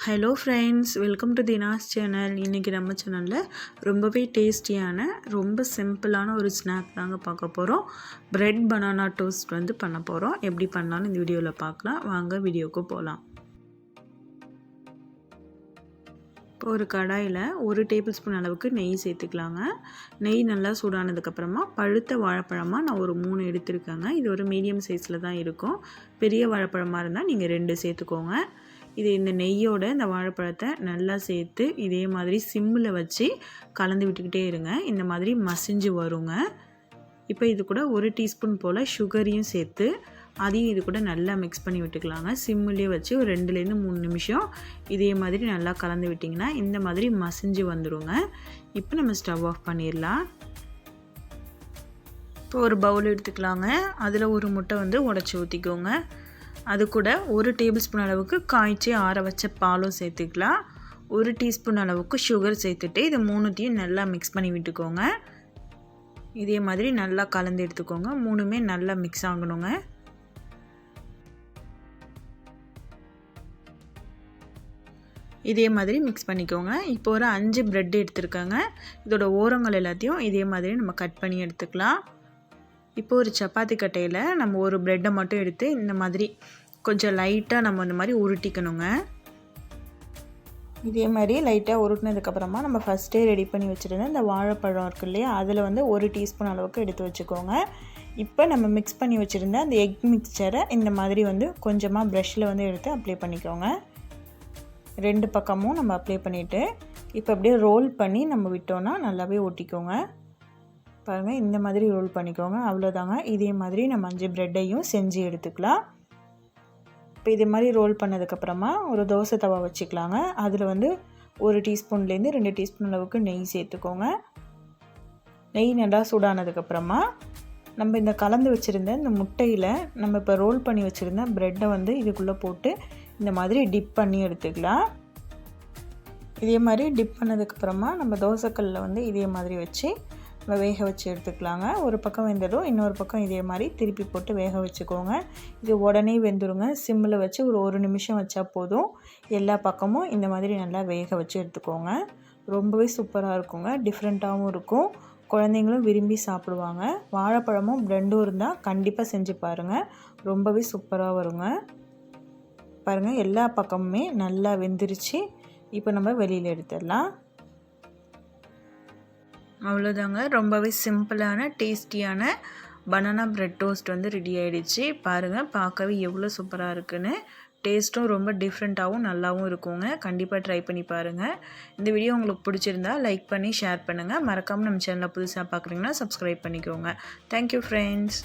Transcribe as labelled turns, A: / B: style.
A: Hello friends, welcome to Dina's channel. இன்றைக்கி நம்ம சேனலில் ரொம்பவே டேஸ்டியான ரொம்ப சிம்பிளான ஒரு ஸ்நாக் தாங்க பார்க்க போகிறோம். பிரெட் பனானா டோஸ்ட் பண்ண போகிறோம். எப்படி பண்ணலான்னு இந்த வீடியோவில் பார்க்கலாம். வாங்க வீடியோவுக்கு போகலாம். இப்போ ஒரு கடாயில் 1 டேபிள் ஸ்பூன் அளவுக்கு நெய் சேர்த்துக்கலாங்க. நெய் நல்லா சூடானதுக்கப்புறமா பழுத்த வாழைப்பழமாக நான் ஒரு 3 எடுத்துருக்கேங்க. இது ஒரு மீடியம் சைஸில் தான் இருக்கும். பெரிய வாழைப்பழமாக இருந்தால் நீங்கள் 2 சேர்த்துக்கோங்க. இந்த நெய்யோட இந்த வாழைப்பழத்தை நல்லா சேர்த்து இதே மாதிரி சிம்மில் வச்சு கலந்து விட்டுக்கிட்டே இருங்க. இந்த மாதிரி மசிஞ்சு வருங்க. இப்போ இது கூட 1 டீஸ்பூன் போல் சுகரையும் சேர்த்து அதையும் இது கூட நல்லா மிக்ஸ் பண்ணி விட்டுக்கலாங்க. சிம்மிலே வச்சு ஒரு 2லேருந்து 3 நிமிஷம் இதே மாதிரி நல்லா கலந்து விட்டிங்கன்னா இந்த மாதிரி மசிஞ்சு வந்துடுங்க. இப்போ நம்ம ஸ்டவ் ஆஃப் பண்ணிடலாம். இப்போ ஒரு பவுல் எடுத்துக்கலாங்க. அதில் ஒரு முட்டை உடச்சி ஊற்றிக்கோங்க. அது கூட 1 டேபிள் ஸ்பூன் அளவுக்கு காய்ச்சி ஆற வச்ச பாலும் சேர்த்துக்கலாம். 1 டீஸ்பூன் அளவுக்கு சுகர் சேர்த்துட்டு இது 3த்தையும் நல்லா மிக்ஸ் பண்ணி விட்டுக்கோங்க. இதே மாதிரி நல்லா கலந்து எடுத்துக்கோங்க. 3மே நல்லா மிக்ஸ் ஆகணுங்க. இதே மாதிரி மிக்ஸ் பண்ணிக்கோங்க. இப்போ ஒரு 5 பிரெட் எடுத்துருக்காங்க. இதோட ஓரங்கள் எல்லாத்தையும் இதே மாதிரி நம்ம கட் பண்ணி எடுத்துக்கலாம். இப்போ ஒரு சப்பாத்தி கட்டையில் நம்ம ஒரு ப்ரெட்டை மட்டும் எடுத்து இந்த மாதிரி கொஞ்சம் லைட்டாக நம்ம இந்த மாதிரி உருட்டிக்கணுங்க. இதே மாதிரி லைட்டாக உருட்டினதுக்கப்புறமா நம்ம ஃபஸ்ட்டே ரெடி பண்ணி வச்சுருந்தேன் இந்த வாழைப்பழம் இருக்கு இல்லையா, அதில் 1 டீஸ்பூன் அளவுக்கு எடுத்து வச்சுக்கோங்க. இப்போ நம்ம மிக்ஸ் பண்ணி வச்சுருந்த அந்த எக் மிக்சரை இந்த மாதிரி கொஞ்சமாக ப்ரஷ்ஷில் எடுத்து அப்ளை பண்ணிக்கோங்க. 2 பக்கமும் நம்ம அப்ளை பண்ணிவிட்டு இப்போ அப்படியே ரோல் பண்ணி நம்ம விட்டோன்னா நல்லாவே ஒட்டிக்கோங்க. பாருங்கள், இந்த மாதிரி ரோல் பண்ணிக்கோங்க. அவ்வளோதாங்க. இதே மாதிரி நம்ம 5 ப்ரெட்டையும் செஞ்சு எடுத்துக்கலாம். இப்போ இதே மாதிரி ரோல் பண்ணதுக்கப்புறமா ஒரு தோசை தவா வச்சுக்கலாங்க. அதில் 1 டீஸ்பூன்லேருந்து 2 டீஸ்பூன் அளவுக்கு நெய் சேர்த்துக்கோங்க. நெய் நல்லா சூடானதுக்கப்புறமா நம்ம இந்த கலந்து வச்சுருந்த இந்த முட்டையில் நம்ம இப்போ ரோல் பண்ணி வச்சுருந்த ப்ரெட்டை இதுக்குள்ளே போட்டு இந்த மாதிரி டிப் பண்ணி எடுத்துக்கலாம். இதே மாதிரி டிப் பண்ணதுக்கப்புறமா நம்ம தோசைக்கல்லில் இதே மாதிரி வச்சு வேக வச்சு எடுத்துக்கலாங்க. ஒரு பக்கம் வெந்துடும், இன்னொரு பக்கம் இதே மாதிரி திருப்பி போட்டு வேக வச்சுக்கோங்க. இது உடனே வெந்துடுங்க. சிம்மில் வச்சு ஒரு 1 நிமிஷம் வச்சா போதும். எல்லா பக்கமும் இந்த மாதிரி நல்லா வேக வச்சு எடுத்துக்கோங்க. ரொம்பவே சூப்பராக இருக்குங்க. டிஃப்ரெண்ட்டாகவும் இருக்கும். குழந்தைங்களும் விரும்பி சாப்பிடுவாங்க. வாழைப்பழமும் ப்ரெண்டும் இருந்தால் கண்டிப்பாக செஞ்சு பாருங்கள். ரொம்பவே சூப்பராக வருங்க. பாருங்கள், எல்லா பக்கமுமே நல்லா வெந்துருச்சு. இப்போ நம்ம வெளியில் எடுத்துடலாம். அவ்வளோதாங்க. ரொம்பவே சிம்பிளான டேஸ்டியான பனானா பிரெட் டோஸ்ட் ரெடி ஆகிடுச்சு. பாருங்கள், பார்க்கவே எவ்வளோ சூப்பராக இருக்குன்னு. டேஸ்ட்டும் ரொம்ப டிஃப்ரெண்ட்டாகவும் நல்லாவும் இருக்குங்க. கண்டிப்பாக ட்ரை பண்ணி பாருங்கள். இந்த வீடியோ உங்களுக்கு பிடிச்சிருந்தா லைக் பண்ணி ஷேர் பண்ணுங்கள். மறக்காமல் நம்ம சேனலில் புதுசாக பார்க்குறீங்கன்னா சப்ஸ்கிரைப் பண்ணிக்கோங்க. Thank you friends.